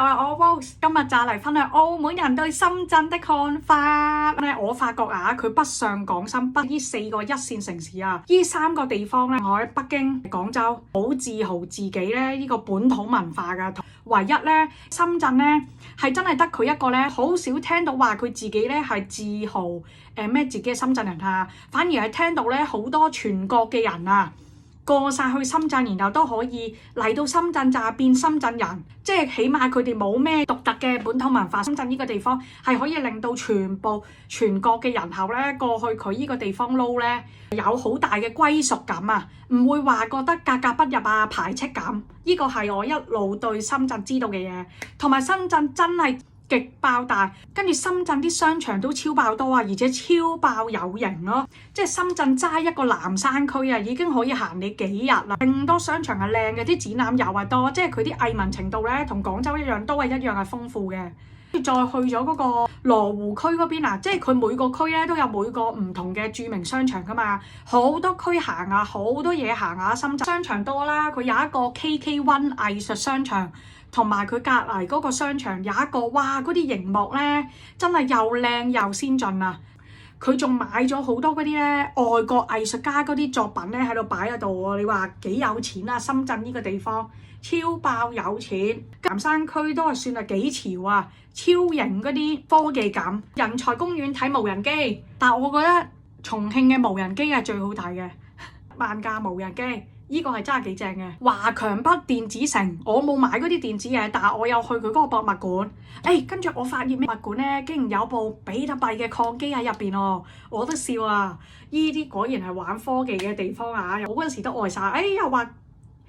我哇，今日就嚟分享澳門人對深圳的看法。我發覺啊，佢北上廣深北呢4個一線城市啊，呢3個地方咧，我喺北京、廣州好自豪自己咧呢個本土文化㗎。唯一咧，深圳咧係真係得佢一個咧，好少聽到話佢自己咧係自豪咩自己係深圳人啊，反而係聽到咧好多全國嘅人啊。過晒去深圳，然後都可以嚟到深圳就變深圳人，即係起碼佢哋冇咩獨特嘅本土文化。深圳呢個地方係可以令到全國嘅人口咧過去佢呢個地方撈咧，有好大嘅歸屬感啊，唔會話覺得格格不入啊、排斥感。呢個係我一路對深圳知道嘅嘢，同埋深圳真係極爆大，跟住深圳啲商場都超爆多啊，而且超爆有型咯！即係深圳齋一個南山區啊，已經可以行你幾日啦。勁多商場係靚嘅，啲展覽又係多，即係佢啲藝文程度咧，同廣州一樣，都係一樣係豐富嘅。再去咗嗰個羅湖區嗰邊啊，即係佢每個區咧都有每個唔同嘅著名商場噶嘛，好多區行啊，好多嘢行啊。深圳商場多啦，佢有一個 KK1 藝術商場。同埋佢隔離嗰個商場有一個，哇！嗰啲熒幕咧真係又靚又先進啊！佢仲買咗好多嗰啲咧外國藝術家嗰啲作品咧喺度擺喺度喎。你話幾有錢啊？深圳呢個地方超爆有錢，南山區都係算係幾潮啊！超型嗰啲科技感，人才公園睇無人機，但係我覺得重慶嘅無人機係最好睇嘅，萬價無人機。呢個係真係幾正嘅，華強北電子城，我冇買嗰啲電子嘢，但係我有去佢嗰個博物館。跟住我發現博物館咧，竟然有部比特幣嘅礦機喺入邊喎，我都笑啊！呢啲果然係玩科技嘅地方啊！我嗰陣時都呆晒，又話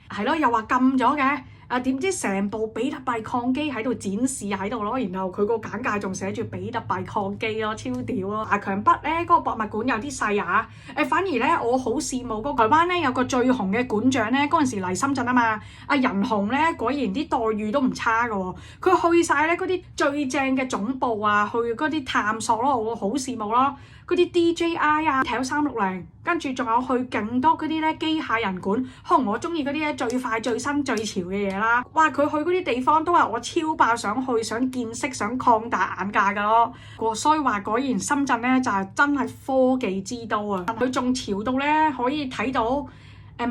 係咯，又話禁咗嘅。點知成部比特幣礦機喺度展示喺度咯，然後佢個簡介仲寫住比特幣礦機咯，超屌咯！華強北咧嗰個博物館有啲細啊，反而咧我好羨慕嗰台灣咧有個最紅嘅館長咧，嗰陣時嚟深圳啊嘛，阿仁雄咧果然啲待遇都唔差噶喎，佢去晒咧嗰啲最正嘅總部啊，去嗰啲探索咯，我好羨慕咯。嗰啲 DJI 啊，TL360，跟住仲有去勁多嗰啲咧機械人館，可能我中意嗰啲咧最快最新最潮嘅嘢啦。哇！佢去嗰啲地方都係我超爆想去、想見識、想擴大眼界㗎咯。所以話果然深圳咧就係真係科技之都啊！佢仲潮到咧可以睇到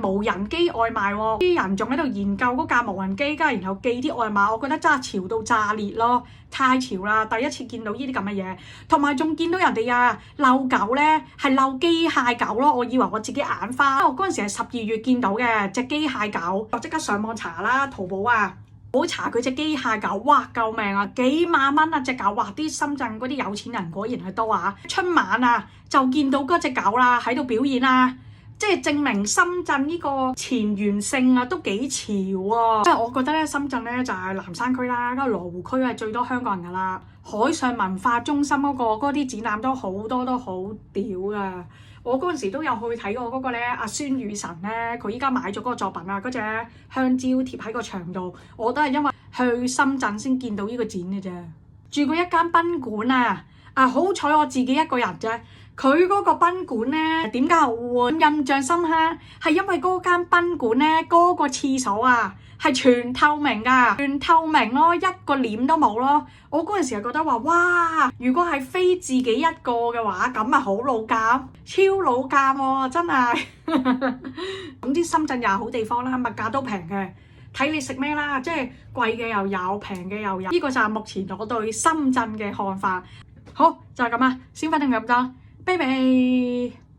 無人機外賣喎，啲人仲喺度研究嗰架無人機，然後寄啲外賣，我覺得真係潮到炸裂咯，太潮啦！第一次見到呢啲咁嘅嘢，同埋仲見到人哋啊遛狗咧係遛機械狗咯，我以為我自己眼花，我嗰陣時係12月見到嘅隻機械狗，我即刻上網查啦，淘寶啊，好查佢隻機械狗，哇！救命啊，幾萬蚊啊隻狗，哇！啲深圳嗰啲有錢人果然係多啊！春晚啊就見到嗰隻狗啦喺度表演啊！即係證明深圳呢個前沿性啊，都幾潮啊！即係我覺得咧，深圳咧就係南山區啦，嗰個羅湖區係最多香港人噶啦。海上文化中心嗰啲展覽都好多，都好屌噶。我嗰陣時都有去睇過嗰個咧，阿孫宇晨咧，佢依家買咗嗰個作品啊，嗰隻香蕉貼喺個牆度，我都係因為去深圳先見到呢個展嘅啫。住過一間賓館啊！好彩我自己一個人啫。佢嗰個賓館咧，點解我會印象深刻？係因為嗰間賓館咧，嗰個廁所啊係全透明㗎，全透明咯，一個簾都冇咯。我嗰陣時係覺得話，哇！如果係非自己一個嘅話，咁啊好老尷，超老尷喎，真係。咁啲深圳又係好地方啦，物價都平嘅，睇你食咩啦，即係貴嘅又有，平嘅又有。呢個就係目前我對深圳嘅看法。好，就係咁啊，先分享咁多。拜拜。